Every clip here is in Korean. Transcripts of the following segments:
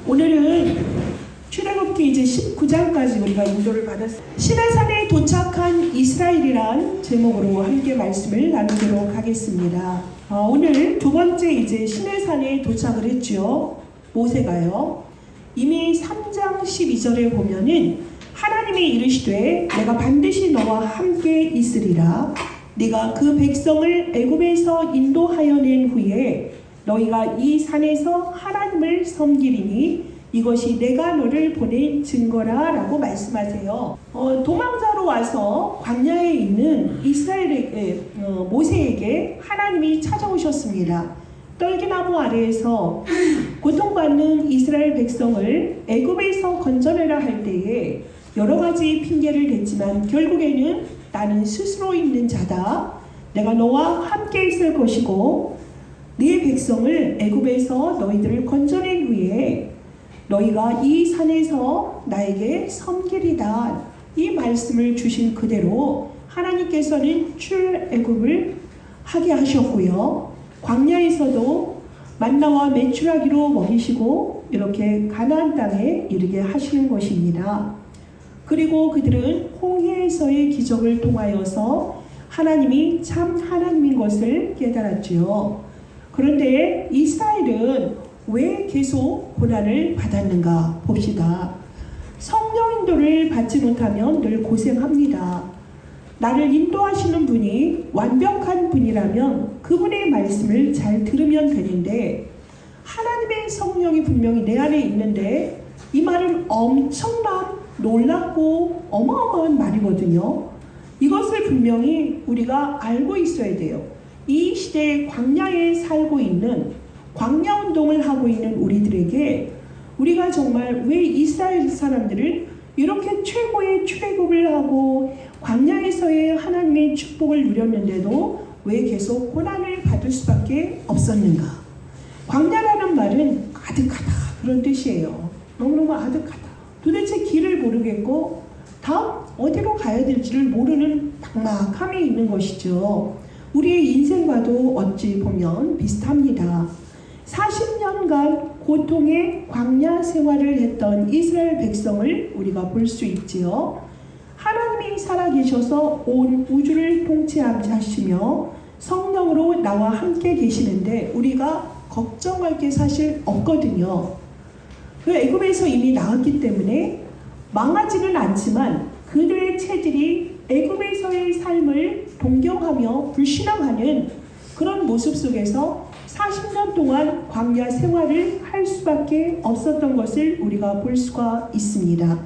오늘은 출애굽기 이제 19장까지 우리가 인도를 받았습니다. 시내산에 도착한 이스라엘이란 제목으로 함께 말씀을 나누도록 하겠습니다. 오늘 두 번째 이제 시내산에 도착을 했죠. 모세가요. 이미 3장 12절에 보면은 하나님이 이르시되 내가 반드시 너와 함께 있으리라. 네가 그 백성을 애굽에서 인도하여 낸 후에 너희가 이 산에서 하나님을 섬기리니 이것이 내가 너를 보낸 증거라 라고 말씀하세요. 도망자로 와서 광야에 있는 이스라엘에게 모세에게 하나님이 찾아오셨습니다. 떨기나무 아래에서 고통받는 이스라엘 백성을 애굽에서 건져내라 할 때에 여러 가지 핑계를 댔지만 결국에는 나는 스스로 있는 자다. 내가 너와 함께 있을 것이고 네 백성을 애굽에서 너희들을 건져낸 후에 너희가 이 산에서 나에게 섬기리다. 이 말씀을 주신 그대로 하나님께서는 출애굽을 하게 하셨고요. 광야에서도 만나와 메추라기로 먹이시고 이렇게 가나안 땅에 이르게 하시는 것입니다. 그리고 그들은 홍해에서의 기적을 통하여서 하나님이 참 하나님인 것을 깨달았지요. 그런데 이스라엘은 왜 계속 고난을 받았는가 봅시다. 성령 인도를 받지 못하면 늘 고생합니다. 나를 인도하시는 분이 완벽한 분이라면 그분의 말씀을 잘 들으면 되는데 하나님의 성령이 분명히 내 안에 있는데 이 말은 엄청난 놀랍고 어마어마한 말이거든요. 이것을 분명히 우리가 알고 있어야 돼요. 이 시대의 광야에 살고 있는 광야 운동을 하고 있는 우리들에게 우리가 정말 왜 이스라엘 사람들을 이렇게 최고의 출애굽을 하고 광야에서의 하나님의 축복을 누렸는데도 왜 계속 고난을 받을 수밖에 없었는가? 광야라는 말은 아득하다 그런 뜻이에요. 너무너무 아득하다. 도대체 길을 모르겠고 다음 어디로 가야 될지를 모르는 막막함이 있는 것이죠. 우리의 인생과도 어찌 보면 비슷합니다. 40년간 고통의 광야 생활을 했던 이스라엘 백성을 우리가 볼 수 있지요. 하나님이 살아계셔서 온 우주를 통치하시며 성령으로 나와 함께 계시는데 우리가 걱정할 게 사실 없거든요. 그 애굽에서 이미 나왔기 때문에 망하지는 않지만 그들의 체질이 애굽에서의 삶을 동경하며 불신앙하는 그런 모습 속에서 40년 동안 광야 생활을 할 수밖에 없었던 것을 우리가 볼 수가 있습니다.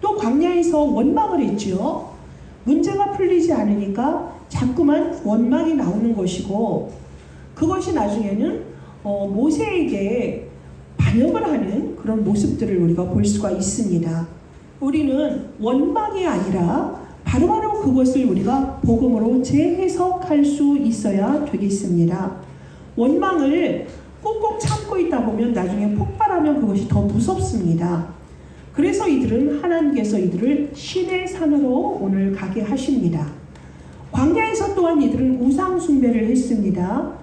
또 광야에서 원망을 했죠. 문제가 풀리지 않으니까 자꾸만 원망이 나오는 것이고 그것이 나중에는 모세에게 반역을 하는 그런 모습들을 우리가 볼 수가 있습니다. 우리는 원망이 아니라 바로바로 그것을 우리가 복음으로 재해석할 수 있어야 되겠습니다. 원망을 꾹꾹 참고 있다 보면 나중에 폭발하면 그것이 더 무섭습니다. 그래서 이들은 하나님께서 이들을 신의 산으로 오늘 가게 하십니다. 광야에서 또한 이들은 우상 숭배를 했습니다.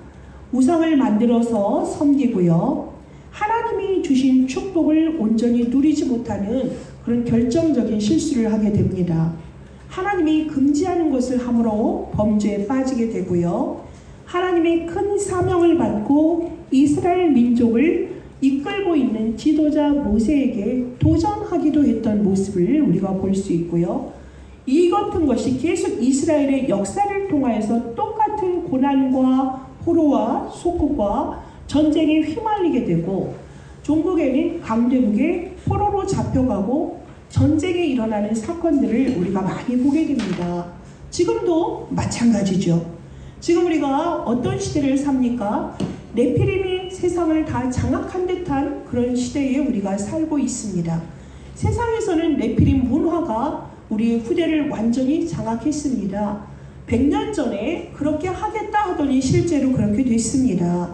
우상을 만들어서 섬기고요. 하나님이 주신 축복을 온전히 누리지 못하는 그런 결정적인 실수를 하게 됩니다. 하나님이 금지하는 것을 함으로 범죄에 빠지게 되고요. 하나님의 큰 사명을 받고 이스라엘 민족을 이끌고 있는 지도자 모세에게 도전하기도 했던 모습을 우리가 볼 수 있고요. 이 같은 것이 계속 이스라엘의 역사를 통하여서 똑같은 고난과 포로와 속국과 전쟁에 휘말리게 되고 종국에는 강대국에 포로로 잡혀가고 전쟁에 일어나는 사건들을 우리가 많이 보게 됩니다. 지금도 마찬가지죠. 지금 우리가 어떤 시대를 삽니까? 네피림이 세상을 다 장악한 듯한 그런 시대에 우리가 살고 있습니다. 세상에서는 네피림 문화가 우리의 후대를 완전히 장악했습니다. 100년 전에 그렇게 하겠다 하더니 실제로 그렇게 됐습니다.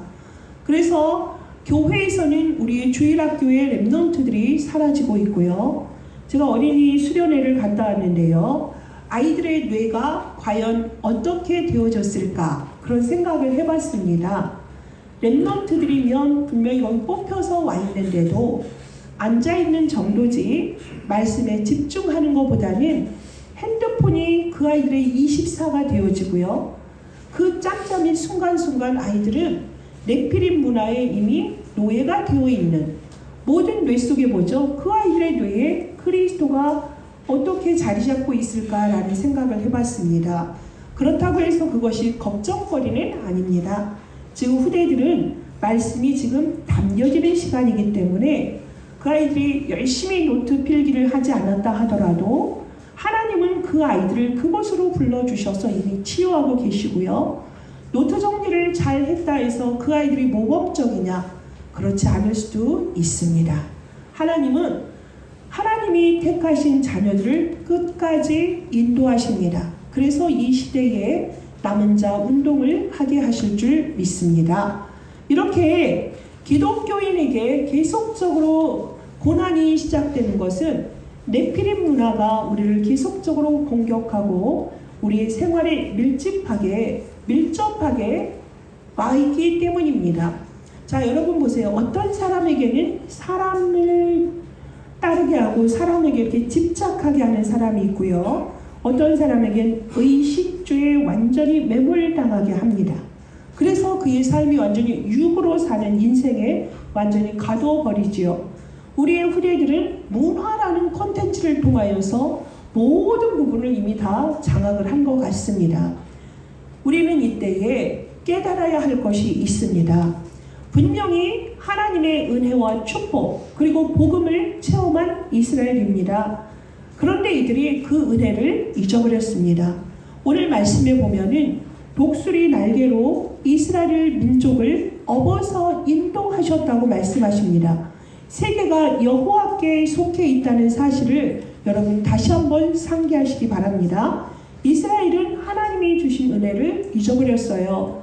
그래서 교회에서는 우리의 주일학교의 랩넌트들이 사라지고 있고요. 제가 어린이 수련회를 갔다 왔는데요. 아이들의 뇌가 과연 어떻게 되어졌을까 그런 생각을 해봤습니다. 랩넌트들이면 분명히 거기 뽑혀서 와 있는데도 앉아있는 정도지 말씀에 집중하는 것보다는 핸드폰이 그 아이들의 24가 되어지고요. 그 짬짬이 순간순간 아이들은 네피림 문화에 이미 노예가 되어 있는 모든 뇌 속에 보죠. 그 아이들의 뇌에 그리스도가 어떻게 자리 잡고 있을까라는 생각을 해봤습니다. 그렇다고 해서 그것이 걱정거리는 아닙니다. 지금 후대들은 말씀이 지금 담겨지는 시간이기 때문에 그 아이들이 열심히 노트 필기를 하지 않았다 하더라도 하나님은 그 아이들을 그곳으로 불러주셔서 이미 치유하고 계시고요. 노트 정리를 잘 했다 해서 그 아이들이 모범적이냐? 그렇지 않을 수도 있습니다. 하나님이 택하신 자녀들을 끝까지 인도하십니다. 그래서 이 시대에 남은 자 운동을 하게 하실 줄 믿습니다. 이렇게 기독교인에게 계속적으로 고난이 시작되는 것은 네피림 문화가 우리를 계속적으로 공격하고 우리의 생활에 밀접하게 와 있기 때문입니다. 자, 여러분 보세요. 어떤 사람에게는 사람을 따르게 하고 사람에게 이렇게 집착하게 하는 사람이 있고요. 어떤 사람에겐 의식주에 완전히 매몰당하게 합니다. 그래서 그의 삶이 완전히 육으로 사는 인생에 완전히 가둬버리지요. 우리의 후대들은 문화라는 콘텐츠를 통하여서 모든 부분을 이미 다 장악을 한 것 같습니다. 우리는 이때에 깨달아야 할 것이 있습니다. 분명히 하나님의 은혜와 축복 그리고 복음을 체험한 이스라엘입니다. 그런데 이들이 그 은혜를 잊어버렸습니다. 오늘 말씀에 보면은 독수리 날개로 이스라엘 민족을 업어서 인도하셨다고 말씀하십니다. 세계가 여호와께 속해 있다는 사실을 여러분 다시 한번 상기하시기 바랍니다. 이스라엘은 하나님이 주신 은혜를 잊어버렸어요.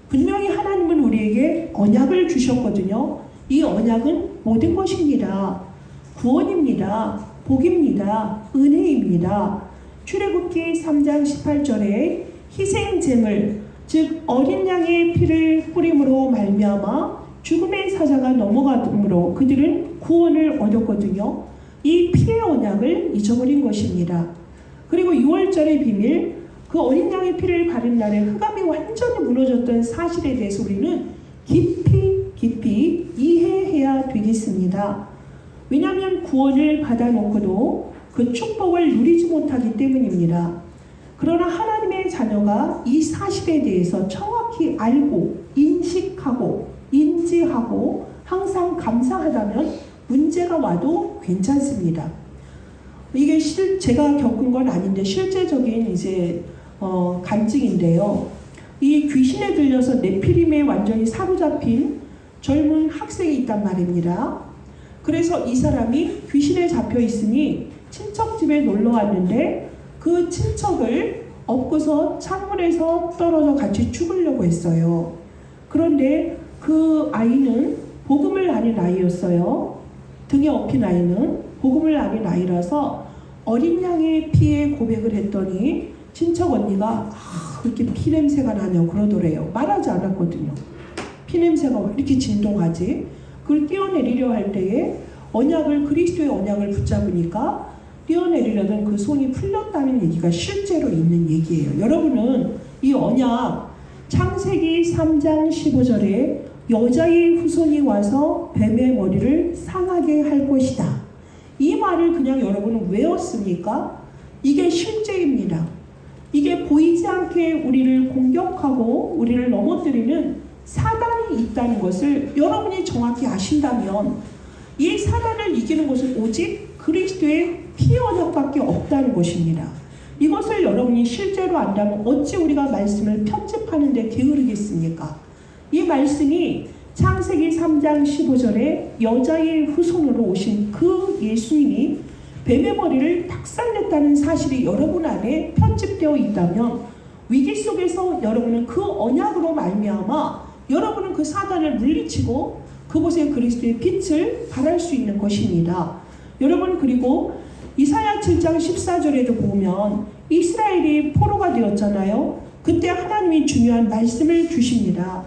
분명히 하나님은 우리에게 언약을 주셨거든요. 이 언약은 모든 것입니다. 구원입니다. 복입니다. 은혜입니다. 출애굽기 3장 18절에 희생제물 즉 어린 양의 피를 뿌림으로 말미암아 죽음의 사자가 넘어가므로 그들은 구원을 얻었거든요. 이 피의 언약을 잊어버린 것입니다. 그리고 6월절의 비밀 그 어린 양의 피를 바른 날에 흑암이 완전히 무너졌던 사실에 대해서 우리는 깊이 이해해야 되겠습니다. 왜냐하면 구원을 받아놓고도 그 축복을 누리지 못하기 때문입니다. 그러나 하나님의 자녀가 이 사실에 대해서 정확히 알고 인식하고 인지하고 항상 감사하다면 문제가 와도 괜찮습니다. 이게 제가 겪은 건 아닌데 실제적인 간증인데요. 이 귀신에 들려서 네피림에 완전히 사로잡힌 젊은 학생이 있단 말입니다. 그래서 이 사람이 귀신에 잡혀 있으니 친척 집에 놀러 왔는데 그 친척을 업고서 창문에서 떨어져 같이 죽으려고 했어요. 그런데 그 아이는 복음을 아는 아이였어요. 등에 업힌 아이는 복음을 아는 아이라서 어린 양의 피에 고백을 했더니 친척 언니가 그렇게 피냄새가 나냐고 그러더래요. 말하지 않았거든요. 피냄새가 왜 이렇게 진동하지? 그걸 떼어내리려 할 때에 그리스도의 언약을 붙잡으니까 떼어내리려던 그 손이 풀렸다는 얘기가 실제로 있는 얘기예요. 여러분은 이 언약 창세기 3장 15절에 여자의 후손이 와서 뱀의 머리를 상하게 할 것이다. 이 말을 그냥 여러분은 외웠습니까? 이게 실제입니다. 이게 보이지 않게 우리를 공격하고 우리를 넘어뜨리는 사단이 있다는 것을 여러분이 정확히 아신다면 이 사단을 이기는 것은 오직 그리스도의 피 언약밖에 없다는 것입니다. 이것을 여러분이 실제로 안다면 어찌 우리가 말씀을 편집하는 데 게으르겠습니까? 이 말씀이 창세기 3장 15절에 여자의 후손으로 오신 그 예수님이 뱀의 머리를 박살냈다는 사실이 여러분 안에 편집되어 있다면 위기 속에서 여러분은 그 언약으로 말미암아 여러분은 그 사단을 물리치고 그곳에 그리스도의 빛을 발할 수 있는 것입니다. 여러분 그리고 이사야 7장 14절에도 보면 이스라엘이 포로가 되었잖아요. 그때 하나님이 중요한 말씀을 주십니다.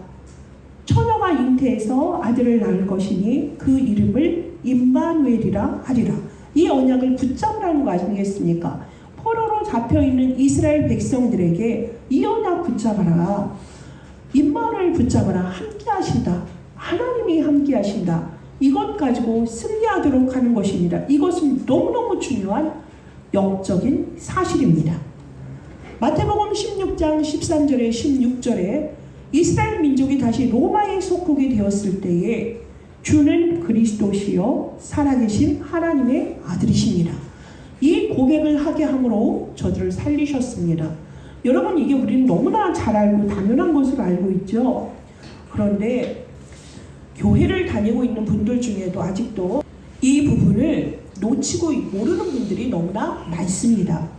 처녀가 잉태해서 아들을 낳을 것이니 그 이름을 임마누엘이라 되리라 하리라. 이 언약을 붙잡으라는 거 아니겠습니까? 포로로 잡혀있는 이스라엘 백성들에게 이 언약 붙잡아라. 임마누엘 붙잡아라. 함께 하신다. 하나님이 함께 하신다. 이것 가지고 승리하도록 하는 것입니다. 이것은 너무너무 중요한 영적인 사실입니다. 마태복음 16장 13절에 16절에 이스라엘 민족이 다시 로마에 속하게 되었을 때에 주는 그리스도시요 살아계신 하나님의 아들이십니다. 이 고백을 하게 함으로 저들을 살리셨습니다. 여러분, 이게 우리는 너무나 잘 알고 당연한 것으로 알고 있죠. 그런데 교회를 다니고 있는 분들 중에도 아직도 이 부분을 놓치고 모르는 분들이 너무나 많습니다.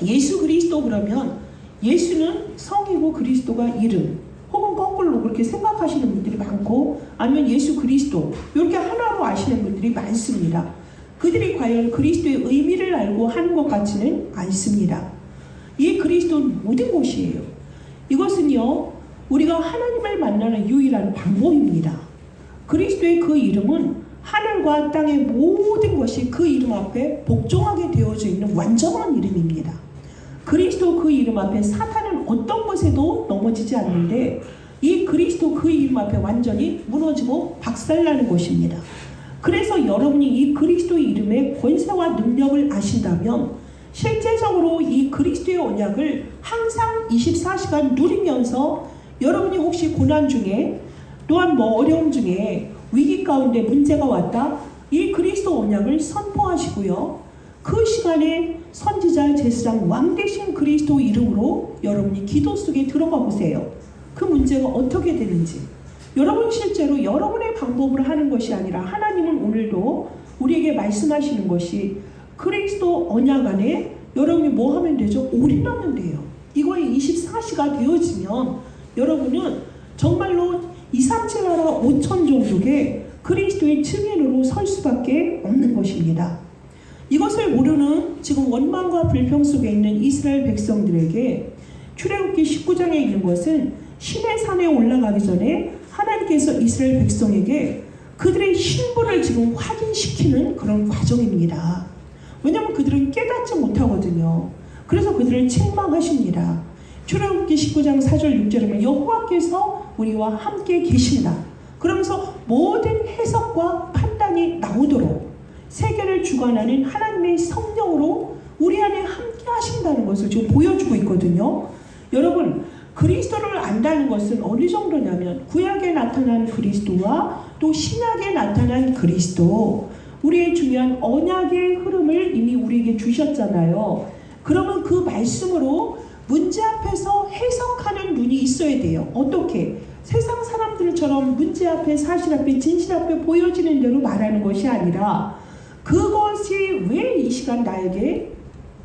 예수 그리스도 그러면 예수는 성이고 그리스도가 이름, 혹은 거꾸로 그렇게 생각하시는 분들이 많고, 아니면 예수 그리스도 이렇게 하나로 아시는 분들이 많습니다. 그들이 과연 그리스도의 의미를 알고 하는 것 같지는 않습니다. 이 그리스도는 모든 것이에요. 이것은요, 우리가 하나님을 만나는 유일한 방법입니다. 그리스도의 그 이름은 하늘과 땅의 모든 것이 그 이름 앞에 복종하게 되어져 있는 완전한 이름입니다. 그리스도 그 이름 앞에 사탄은 어떤 것에도 넘어지지 않는데, 이 그리스도 그 이름 앞에 완전히 무너지고 박살나는 것입니다. 그래서 여러분이 이 그리스도의 이름의 권세와 능력을 아신다면 실제적으로 이 그리스도의 언약을 항상 24시간 누리면서 여러분이 혹시 고난 중에 또한 어려움 중에 위기 가운데 문제가 왔다, 이 그리스도 언약을 선포하시고요. 그 시간에 선지자, 제사장, 왕 되신 그리스도 이름으로 여러분이 기도 속에 들어가 보세요. 그 문제가 어떻게 되는지. 여러분 실제로 여러분의 방법으로 하는 것이 아니라 하나님은 오늘도 우리에게 말씀하시는 것이 그리스도 언약 안에 여러분이 뭐 하면 되죠? 올인하면 돼요. 이거에 24시가 되어지면 여러분은 정말로 237 나라 5천 종족의 그리스도의 증인으로 설 수밖에 없는 것입니다. 이것을 모르는 지금 원망과 불평 속에 있는 이스라엘 백성들에게 출애굽기 19장에 있는 것은 신의 산에 올라가기 전에 하나님께서 이스라엘 백성에게 그들의 신분을 지금 확인시키는 그런 과정입니다. 왜냐하면 그들은 깨닫지 못하거든요. 그래서 그들을 책망하십니다. 출애굽기 19장 4절 6절에 여호와께서 우리와 함께 계신다. 그러면서 모든 해석과 판단이 나오도록 세계를 주관하는 하나님의 성령으로 우리 안에 함께 하신다는 것을 지금 보여주고 있거든요. 여러분, 그리스도를 안다는 것은 어느 정도냐면 구약에 나타난 그리스도와 또 신약에 나타난 그리스도, 우리의 중요한 언약의 흐름을 이미 우리에게 주셨잖아요. 그러면 그 말씀으로 문제 앞에서 해석하는 눈이 있어야 돼요. 어떻게? 세상 사람들처럼 문제 앞에, 사실 앞에, 진실 앞에 보여지는 대로 말하는 것이 아니라 그것이 왜 이 시간 나에게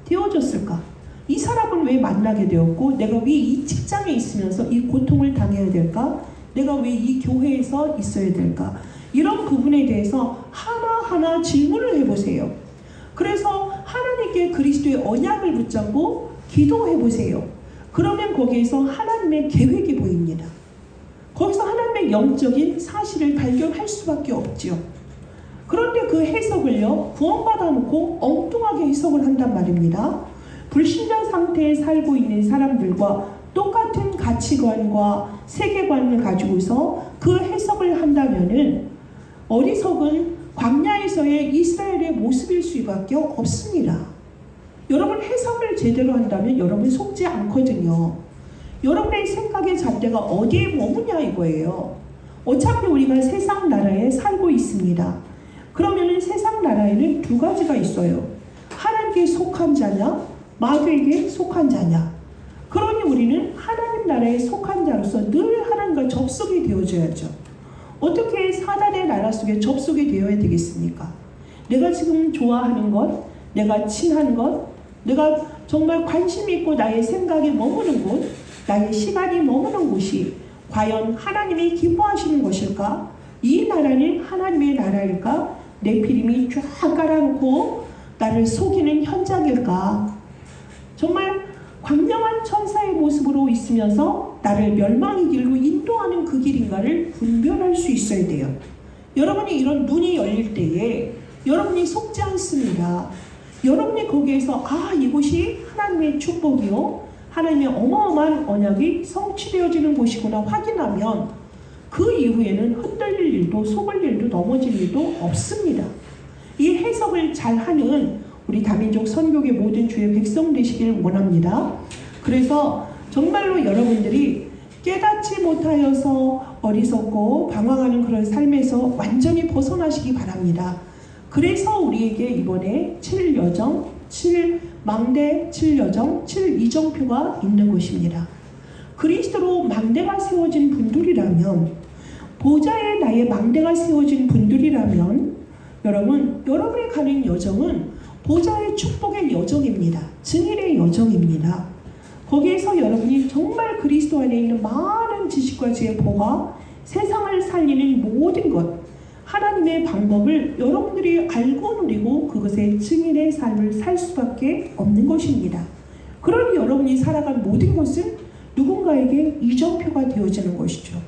되어졌을까? 이 사람을 왜 만나게 되었고, 내가 왜 이 직장에 있으면서 이 고통을 당해야 될까? 내가 왜 이 교회에서 있어야 될까? 이런 부분에 대해서 하나하나 질문을 해보세요. 그래서 하나님께 그리스도의 언약을 붙잡고 기도해보세요. 그러면 거기에서 하나님의 계획이 보입니다. 거기서 하나님의 영적인 사실을 발견할 수밖에 없죠. 그런데 그 해석을요, 구원받아 놓고 엉뚱하게 해석을 한단 말입니다. 불신자 상태에 살고 있는 사람들과 똑같은 가치관과 세계관을 가지고서 그 해석을 한다면은 어리석은 광야에서의 이스라엘의 모습일 수밖에 없습니다. 여러분, 해석을 제대로 한다면 여러분 속지 않거든요. 여러분의 생각의 잣대가 어디에 머무냐 이거예요. 어차피 우리가 세상 나라에 살고 있습니다. 그러면은 세상 나라에는 두 가지가 있어요. 하나님께 속한 자냐, 마귀에게 속한 자냐. 그러니 우리는 하나님 나라에 속한 자로서 늘 하나님과 접속이 되어줘야죠. 어떻게 사단의 나라 속에 접속이 되어야 되겠습니까? 내가 지금 좋아하는 것, 내가 친한 것, 내가 정말 관심 있고 나의 생각이 머무는 곳, 나의 시간이 머무는 곳이 과연 하나님이 기뻐하시는 것일까? 이 나라는 하나님의 나라일까? 네피림이 쫙 깔아놓고 나를 속이는 현장일까? 정말 광명한 천사의 모습으로 있으면서 나를 멸망의 길로 인도하는 그 길인가를 분별할 수 있어야 돼요. 여러분이 이런 눈이 열릴 때에 여러분이 속지 않습니다. 여러분이 거기에서 이곳이 하나님의 축복이요, 하나님의 어마어마한 언약이 성취되어지는 곳이구나 확인하면 그 이후에는 흔들릴 일도 속을 일도 넘어질 일도 없습니다. 이 해석을 잘하는 우리 다민족 선교계 모든 주의 백성 되시길 원합니다. 그래서 정말로 여러분들이 깨닫지 못하여서 어리석고 방황하는 그런 삶에서 완전히 벗어나시기 바랍니다. 그래서 우리에게 이번에 7여정, 7망대, 7여정, 7이정표가 있는 것입니다. 그리스도로 망대가 세워진 분들이라면, 보좌에 나의 망대가 세워진 분들이라면 여러분이 가는 여정은 보좌의 축복의 여정입니다. 증인의 여정입니다. 거기에서 여러분이 정말 그리스도 안에 있는 많은 지식과 지혜, 보가, 세상을 살리는 모든 것, 하나님의 방법을 여러분들이 알고 누리고 그것의 증인의 삶을 살 수밖에 없는 것입니다. 그러니 여러분이 살아간 모든 것은 누군가에게 이정표가 되어지는 것이죠.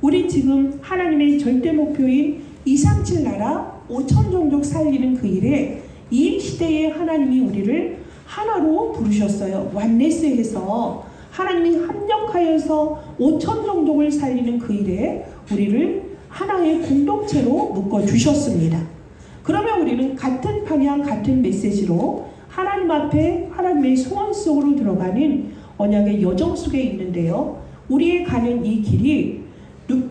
우리 지금 하나님의 절대 목표인 237 나라 5천 종족 살리는 그 일에 이 시대에 하나님이 우리를 하나로 부르셨어요. 완네스해서 하나님이 합력하여서 5천 종족을 살리는 그 일에 우리를 하나의 공동체로 묶어주셨습니다. 그러면 우리는 같은 방향, 같은 메시지로 하나님 앞에 하나님의 소원 속으로 들어가는 언약의 여정 속에 있는데요. 우리의 가는 이 길이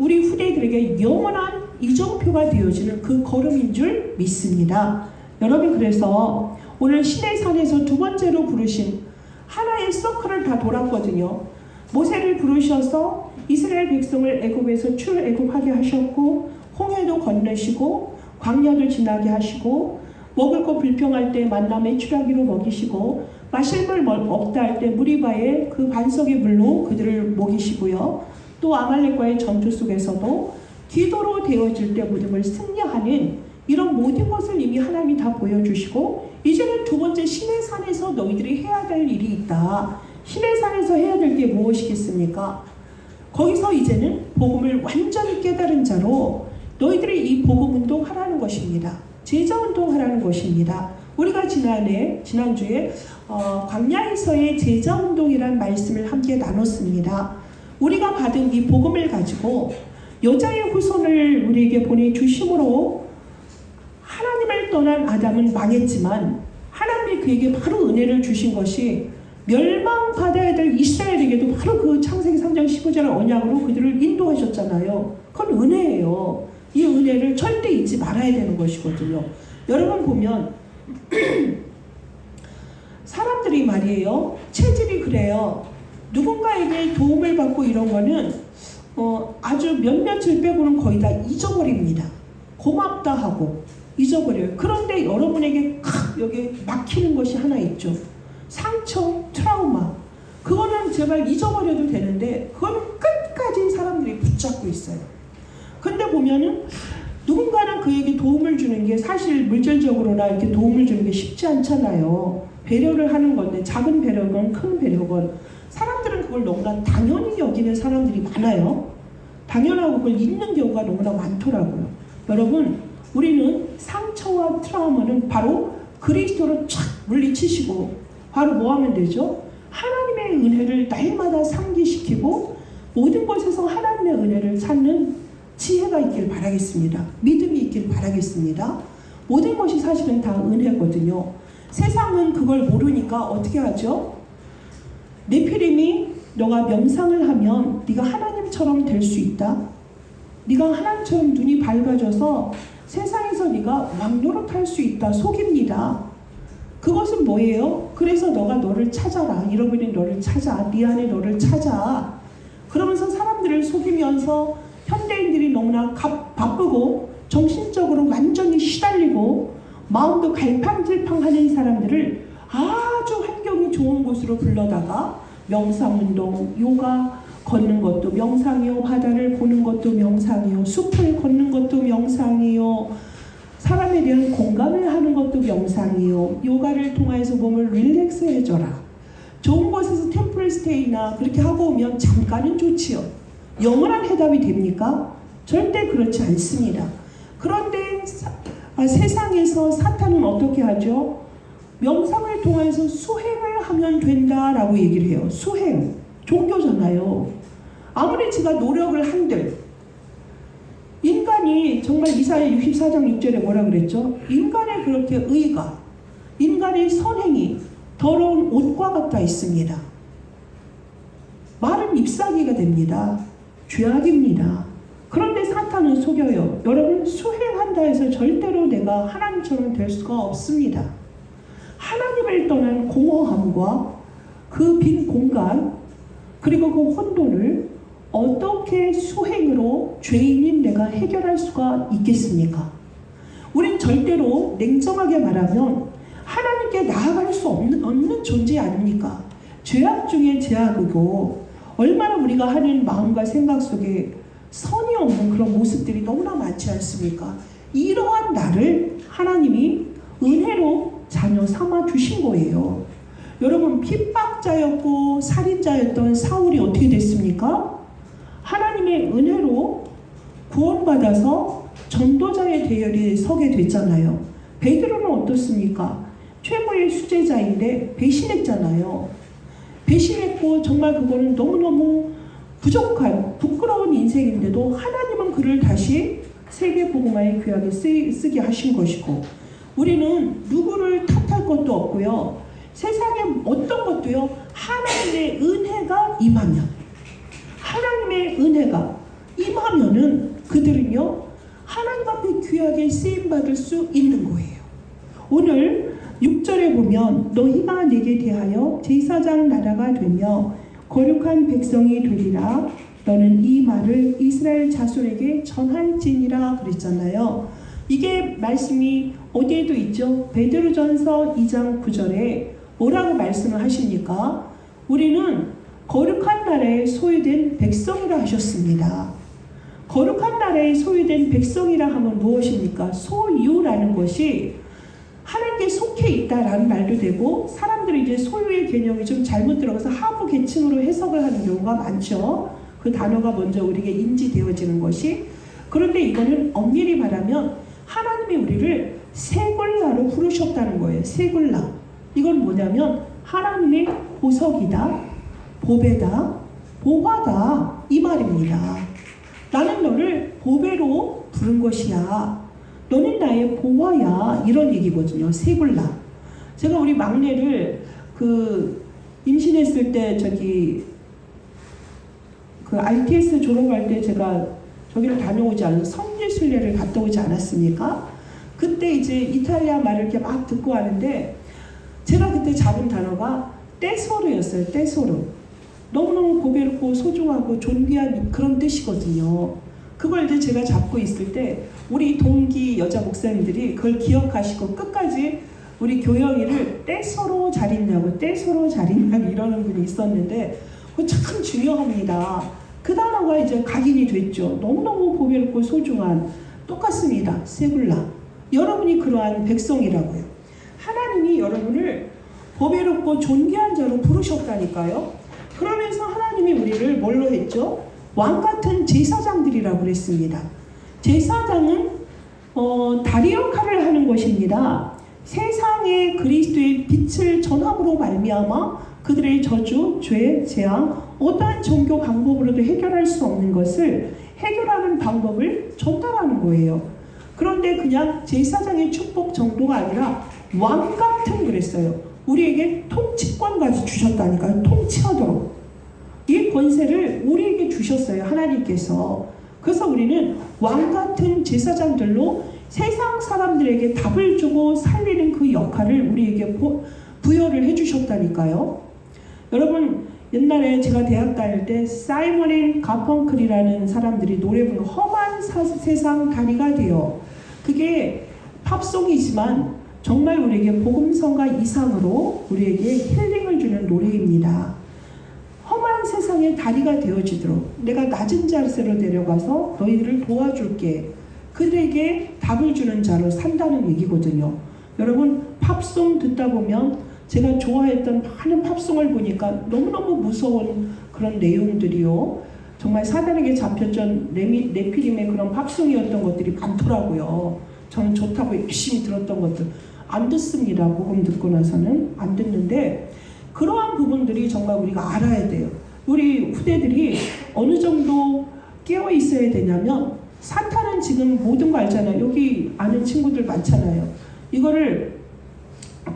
우리 후대들에게 영원한 이정표가 되어지는 그 걸음인 줄 믿습니다. 여러분, 그래서 오늘 시내산에서 두 번째로 부르신 하나의 서클을 다 돌았거든요. 모세를 부르셔서 이스라엘 백성을 애굽에서 출애굽하게 하셨고, 홍해도 건너시고 광야도 지나게 하시고, 먹을 것 불평할 때 만나 메추라기로 먹이시고, 마실 물 없다 할 때 무리바의 그 반석의 물로 그들을 먹이시고요. 또 아말렉과의 전투 속에서도 기도로 되어질 때 모든 걸 승리하는 이런 모든 것을 이미 하나님이 다 보여주시고, 이제는 두 번째 시내산에서 너희들이 해야 될 일이 있다. 시내산에서 해야 될 게 무엇이겠습니까? 거기서 이제는 복음을 완전히 깨달은 자로 너희들이 이 복음 운동하라는 것입니다. 제자 운동하라는 것입니다. 우리가 지난주에 광야에서의 제자 운동이라는 말씀을 함께 나눴습니다. 우리가 받은 이 복음을 가지고 여자의 후손을 우리에게 보내주심으로 하나님을 떠난 아담은 망했지만, 하나님이 그에게 바로 은혜를 주신 것이 멸망받아야 될 이스라엘에게도 바로 그 창세기 3장 15절 언약으로 그들을 인도하셨잖아요. 그건 은혜예요. 이 은혜를 절대 잊지 말아야 되는 것이거든요. 여러분 보면 사람들이 말이에요, 체질이 그래요. 누군가에게 도움을 받고 이런 거는 아주 몇몇을 빼고는 거의 다 잊어버립니다. 고맙다 하고 잊어버려요. 그런데 여러분에게 여기 막히는 것이 하나 있죠. 상처, 트라우마. 그거는 제발 잊어버려도 되는데 그거는 끝까지 사람들이 붙잡고 있어요. 근데 보면은 누군가는 그에게 도움을 주는 게 사실 물질적으로나 이렇게 도움을 주는 게 쉽지 않잖아요. 배려를 하는 건데, 작은 배려건 큰 배려건 사람들은 그걸 너무나 당연히 여기는 사람들이 많아요. 당연하고 그걸 잊는 경우가 너무나 많더라고요. 여러분, 우리는 상처와 트라우마는 바로 그리스도로 촥 물리치시고 바로 뭐 하면 되죠? 하나님의 은혜를 날마다 상기시키고 모든 것에서 하나님의 은혜를 찾는 지혜가 있길 바라겠습니다. 믿음이 있길 바라겠습니다. 모든 것이 사실은 다 은혜거든요. 세상은 그걸 모르니까 어떻게 하죠? 네피림이 너가 명상을 하면 네가 하나님처럼 될 수 있다. 네가 하나님처럼 눈이 밝아져서 세상에서 네가 왕노릇할 수 있다. 속입니다. 그것은 뭐예요? 그래서 너가 너를 찾아라. 잃어버린 너를 찾아. 네 안에 너를 찾아. 그러면서 사람들을 속이면서 현대인들이 너무나 바쁘고 정신적으로 완전히 시달리고 마음도 갈팡질팡하는 사람들을 아주 환경이 좋은 곳으로 불러다가 명상운동, 요가, 걷는 것도 명상이요, 바다를 보는 것도 명상이요, 숲을 걷는 것도 명상이요, 사람에 대한 공감을 하는 것도 명상이요, 요가를 통해서 몸을 릴렉스 해줘라. 좋은 곳에서 템플 스테이나 그렇게 하고 오면 잠깐은 좋지요. 영원한 해답이 됩니까? 절대 그렇지 않습니다. 그런데 세상에서 사탄은 어떻게 하죠? 명상을 통해서 수행을 하면 된다라고 얘기를 해요. 수행, 종교잖아요. 아무리 제가 노력을 한들 인간이 정말 이사야 64장 6절에 뭐라 그랬죠? 인간의 그렇게 의가, 인간의 선행이 더러운 옷과 같아 있습니다. 말은 잎사귀가 됩니다. 죄악입니다. 그런데 사탄은 속여요. 여러분, 수행한다 해서 절대로 내가 하나님처럼 될 수가 없습니다. 하나님을 떠난 공허함과 그 빈 공간, 그리고 그 혼돈을 어떻게 수행으로 죄인인 내가 해결할 수가 있겠습니까? 우린 절대로 냉정하게 말하면 하나님께 나아갈 수 없는 존재 아닙니까? 죄악 중에 죄악이고, 얼마나 우리가 하는 마음과 생각 속에 선이 없는 그런 모습들이 너무나 많지 않습니까? 이러한 나를 하나님이 은혜로 자녀 삼아 주신 거예요. 여러분, 핍박자였고 살인자였던 사울이 어떻게 됐습니까? 하나님의 은혜로 구원받아서 전도자의 대열에 서게 됐잖아요. 베드로는 어떻습니까? 최고의 수제자인데 배신했잖아요. 배신했고 정말 그거는 너무너무 부족한 부끄러운 인생인데도 하나님은 그를 다시 세계복음화의 귀하게 쓰게 하신 것이고, 우리는 누구를 탓할 것도 없고요. 세상에 어떤 것도요. 하나님의 은혜가 임하면, 하나님의 은혜가 임하면은 그들은요 하나님 앞에 귀하게 쓰임받을 수 있는 거예요. 오늘 6절에 보면 너희가 내게 대하여 제사장 나라가 되며 거룩한 백성이 되리라. 너는 이 말을 이스라엘 자손에게 전할지니라 그랬잖아요. 이게 말씀이 어디에도 있죠? 베드로전서 2장 9절에 뭐라고 말씀을 하십니까? 우리는 거룩한 나라에 소유된 백성이라 하셨습니다. 거룩한 나라에 소유된 백성이라 하면 무엇입니까? 소유라는 것이 하나님께 속해 있다라는 말도 되고, 사람들이 이제 소유의 개념이 좀 잘못 들어가서 하부 계층으로 해석을 하는 경우가 많죠. 그 단어가 먼저 우리에게 인지되어지는 것이. 그런데 이거는 엄밀히 말하면 하나님이 우리를 세굴라로 부르셨다는 거예요. 세굴라. 이건 뭐냐면 하나님의 보석이다, 보배다, 보화다, 이 말입니다. 나는 너를 보배로 부른 것이야. 너는 나의 보화야. 이런 얘기거든요. 세굴라. 제가 우리 막내를 임신했을 때 RTS 졸업할 때 제가 저기를 다녀오지 않은 성지순례를 갔다 오지 않았습니까? 그때 이제 이탈리아 말을 이렇게 막 듣고 하는데 제가 그때 잡은 단어가 떼소르였어요. 떼소르. 너무너무 고배롭고 소중하고 존귀한 그런 뜻이거든요. 그걸 이제 제가 잡고 있을 때 우리 동기 여자 목사님들이 그걸 기억하시고 끝까지 우리 교영이를 떼소로 잘 있냐고, 떼소로 잘 있냐고 이러는 분이 있었는데 그거 참 중요합니다. 그 단어가 이제 각인이 됐죠. 너무너무 고배롭고 소중한, 똑같습니다. 세굴라. 여러분이 그러한 백성이라고요. 하나님이 여러분을 고배롭고 존귀한 자로 부르셨다니까요. 그러면서 하나님이 우리를 뭘로 했죠? 왕같은 제사장들이라고 그랬습니다. 제사장은 다리 역할을 하는 것입니다. 세상에 그리스도의 빛을 전함으로 말미암아 그들의 저주, 죄, 재앙, 어떠한 종교 방법으로도 해결할 수 없는 것을 해결하는 방법을 전달하는 거예요. 그런데 그냥 제사장의 축복 정도가 아니라 왕같은 그랬어요. 우리에게 통치권까지 주셨다니까요. 통치하도록. 이 권세를 우리에게 주셨어요. 하나님께서. 그래서 우리는 왕같은 제사장들로 세상 사람들에게 답을 주고 살리는 그 역할을 우리에게 부여를 해주셨다니까요. 여러분, 옛날에 제가 대학 다닐 때 사이먼 앤 가펑클이라는 사람들이 노래 부른 험한 세상 다리가 되어, 그게 팝송이지만 정말 우리에게 복음성가 이상으로 우리에게 힐링을 주는 노래입니다. 험한 세상의 다리가 되어지도록 내가 낮은 자세로 내려가서 너희들을 도와줄게. 그들에게 답을 주는 자로 산다는 얘기거든요. 여러분, 팝송 듣다 보면 제가 좋아했던 많은 팝송을 보니까 너무너무 무서운 그런 내용들이요. 정말 사단에게 잡혔던 네피림의 그런 팝송이었던 것들이 많더라고요. 저는 좋다고 열심히 들었던 것들 안 듣습니다. 복음 듣고 나서는 안 듣는데 그러한 부분들이 정말 우리가 알아야 돼요. 우리 후대들이 어느 정도 깨어 있어야 되냐면 사탄은 지금 모든 거 알잖아요. 여기 아는 친구들 많잖아요. 이거를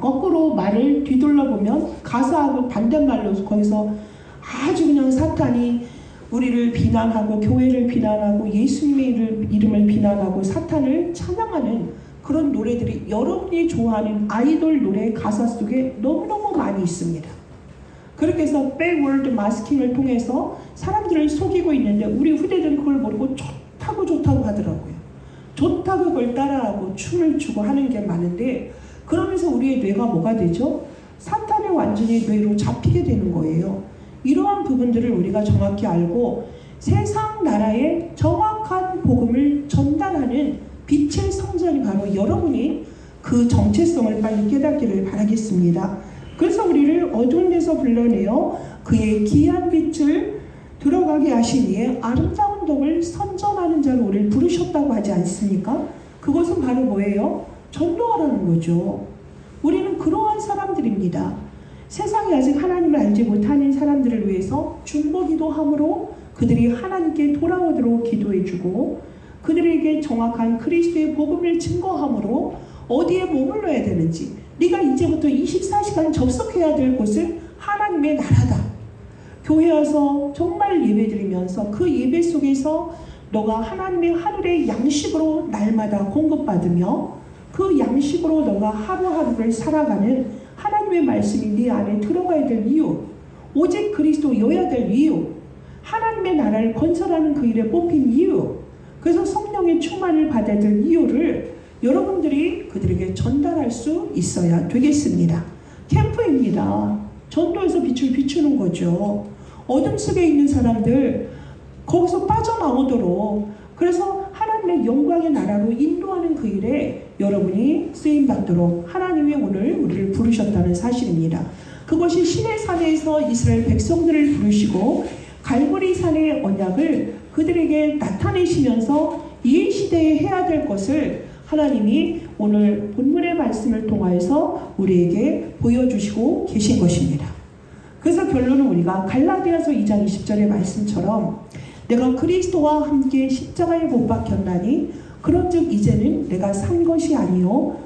거꾸로 말을 뒤돌려 보면 가사하고 반대말로 거기서 아주 그냥 사탄이 우리를 비난하고 교회를 비난하고 예수님의 이름을 비난하고 사탄을 찬양하는 그런 노래들이 여러분이 좋아하는 아이돌 노래 가사 속에 너무너무 많이 있습니다. 그렇게 해서 백워드 마스킹을 통해서 사람들을 속이고 있는데 우리 후대들은 그걸 모르고 좋다고 하더라고요. 좋다고 그걸 따라하고 춤을 추고 하는 게 많은데 그러면서 우리의 뇌가 뭐가 되죠? 사탄의 완전히 뇌로 잡히게 되는 거예요. 이러한 부분들을 우리가 정확히 알고 세상 나라에 정확한 복음을 전달하는 빛의 성전이 바로 여러분이 그 정체성을 빨리 깨닫기를 바라겠습니다. 그래서 우리를 어두운 데서 불러내어 그의 귀한 빛을 들어가게 하시니에 아름다운 덕을 선전하는 자로 우리를 부르셨다고 하지 않습니까? 그것은 바로 뭐예요? 전도하라는 거죠. 우리는 그러한 사람들입니다. 세상이 아직 하나님을 알지 못하는 사람들을 위해서 중보기도 함으로 그들이 하나님께 돌아오도록 기도해주고 그들에게 정확한 그리스도의 복음을 증거함으로 어디에 머물러야 되는지 네가 이제부터 24시간 접속해야 될 곳은 하나님의 나라다. 교회 와서 정말 예배드리면서 그 예배 속에서 너가 하나님의 하늘의 양식으로 날마다 공급받으며 그 양식으로 너가 하루하루를 살아가는 하나님의 말씀이 네 안에 들어가야 될 이유, 오직 그리스도여야 될 이유, 하나님의 나라를 건설하는 그 일에 뽑힌 이유, 그래서 성령의 충만을 받아야 될 이유를 여러분들이 그들에게 전달할 수 있어야 되겠습니다. 캠프입니다. 전도에서 빛을 비추는 거죠. 어둠 속에 있는 사람들 거기서 빠져나오도록 그래서 하나님의 영광의 나라로 인도하는 그 일에 여러분이 쓰임받도록 하나님이 오늘 우리를 부르셨다는 사실입니다. 그것이 시내산에서 이스라엘 백성들을 부르시고 갈보리산의 언약을 그들에게 나타내시면서 이 시대에 해야 될 것을 하나님이 오늘 본문의 말씀을 통하여서 우리에게 보여주시고 계신 것입니다. 그래서 결론은 우리가 갈라디아서 2장 20절의 말씀처럼 내가 그리스도와 함께 십자가에 못 박혔나니 그런즉 이제는 내가 산 것이 아니요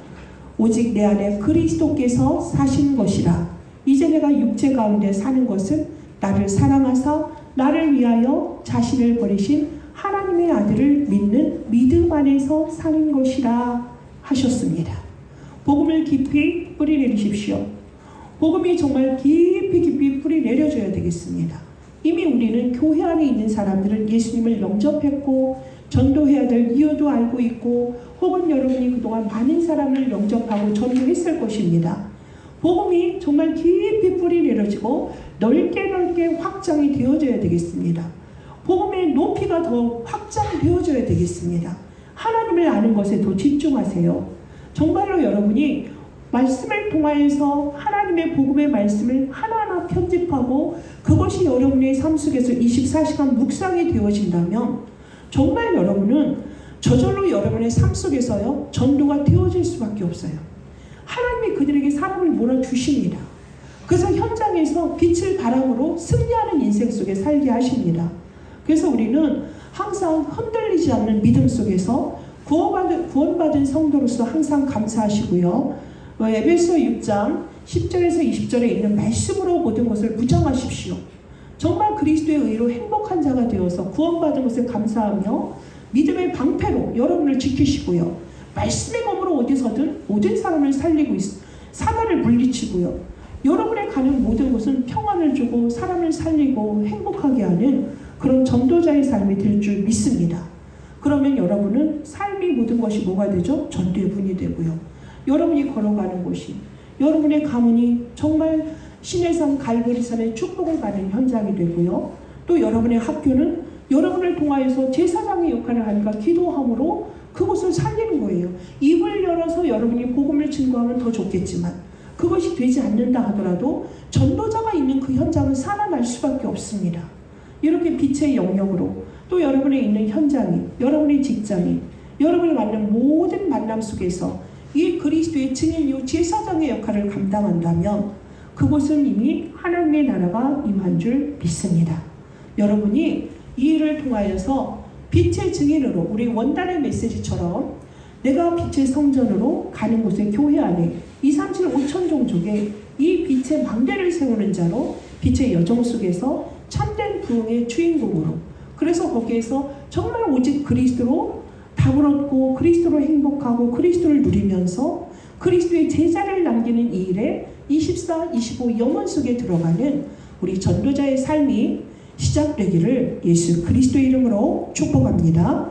오직 내 안에 그리스도께서 사신 것이라. 이제 내가 육체 가운데 사는 것은 나를 사랑하사 나를 위하여 자신을 버리신 하나님의 아들을 믿는 믿음 안에서 사는 것이라 하셨습니다. 복음을 깊이 뿌리 내리십시오. 복음이 정말 깊이 뿌리 내려줘야 되겠습니다. 이미 우리는 교회 안에 있는 사람들은 예수님을 영접했고 전도해야 될 이유도 알고 있고 혹은 여러분이 그동안 많은 사람을 영접하고 전도했을 것입니다. 복음이 정말 깊이 뿌리 내려지고 넓게 확장이 되어져야 되겠습니다. 복음의 높이가 더 확장되어져야 되겠습니다. 하나님을 아는 것에 더 집중하세요. 정말로 여러분이 말씀을 통하여서 하나님의 복음의 말씀을 하나하나 편집하고 그것이 여러분의 삶 속에서 24시간 묵상이 되어진다면 정말 여러분은 저절로 여러분의 삶 속에서요 전도가 되어질 수밖에 없어요. 하나님이 그들에게 사람을 몰아주십니다. 그래서 현장에서 빛을 바람으로 승리하는 인생 속에 살게 하십니다. 그래서 우리는 항상 흔들리지 않는 믿음 속에서 구원받은 성도로서 항상 감사하시고요. 에베소 6장 10절에서 20절에 있는 말씀으로 모든 것을 무장하십시오. 정말 그리스도의 의로 행복한 자가 되어서 구원받은 것을 감사하며 믿음의 방패로 여러분을 지키시고요. 말씀의 검으로 어디서든 모든 사람을 살리고 사단을 물리치고요. 여러분의 가는 모든 것은 평안을 주고 사람을 살리고 행복하게 하는 그런 전도자의 삶이 될 줄 믿습니다. 그러면 여러분은 삶이 모든 것이 뭐가 되죠? 전도의 분이 되고요. 여러분이 걸어가는 곳이 여러분의 가문이 정말 시내산 갈보리산의 축복을 받는 현장이 되고요. 또 여러분의 학교는 여러분을 통하여서 제사장의 역할을 하니까 기도함으로 그곳을 살리는 거예요. 입을 열어서 여러분이 복음을 증거하면 더 좋겠지만 그것이 되지 않는다 하더라도 전도자가 있는 그 현장은 살아날 수밖에 없습니다. 이렇게 빛의 영역으로 또 여러분의 있는 현장이, 여러분의 직장이, 여러분이 만난 모든 만남 속에서 이 그리스도의 증인이요 제사장의 역할을 감당한다면 그곳은 이미 하나님의 나라가 임한 줄 믿습니다. 여러분이 이 일을 통하여서 빛의 증인으로 우리 원단의 메시지처럼 내가 빛의 성전으로 가는 곳의 교회 안에 237 5천 종족의 이 빛의 망대를 세우는 자로 빛의 여정 속에서 참된 부흥의 주인공으로, 그래서 거기에서 정말 오직 그리스도로 답을 얻고 그리스도로 행복하고 그리스도를 누리면서 그리스도의 제자를 남기는 이 일에 24, 25 영혼 속에 들어가는 우리 전도자의 삶이 시작되기를 예수 그리스도의 이름으로 축복합니다.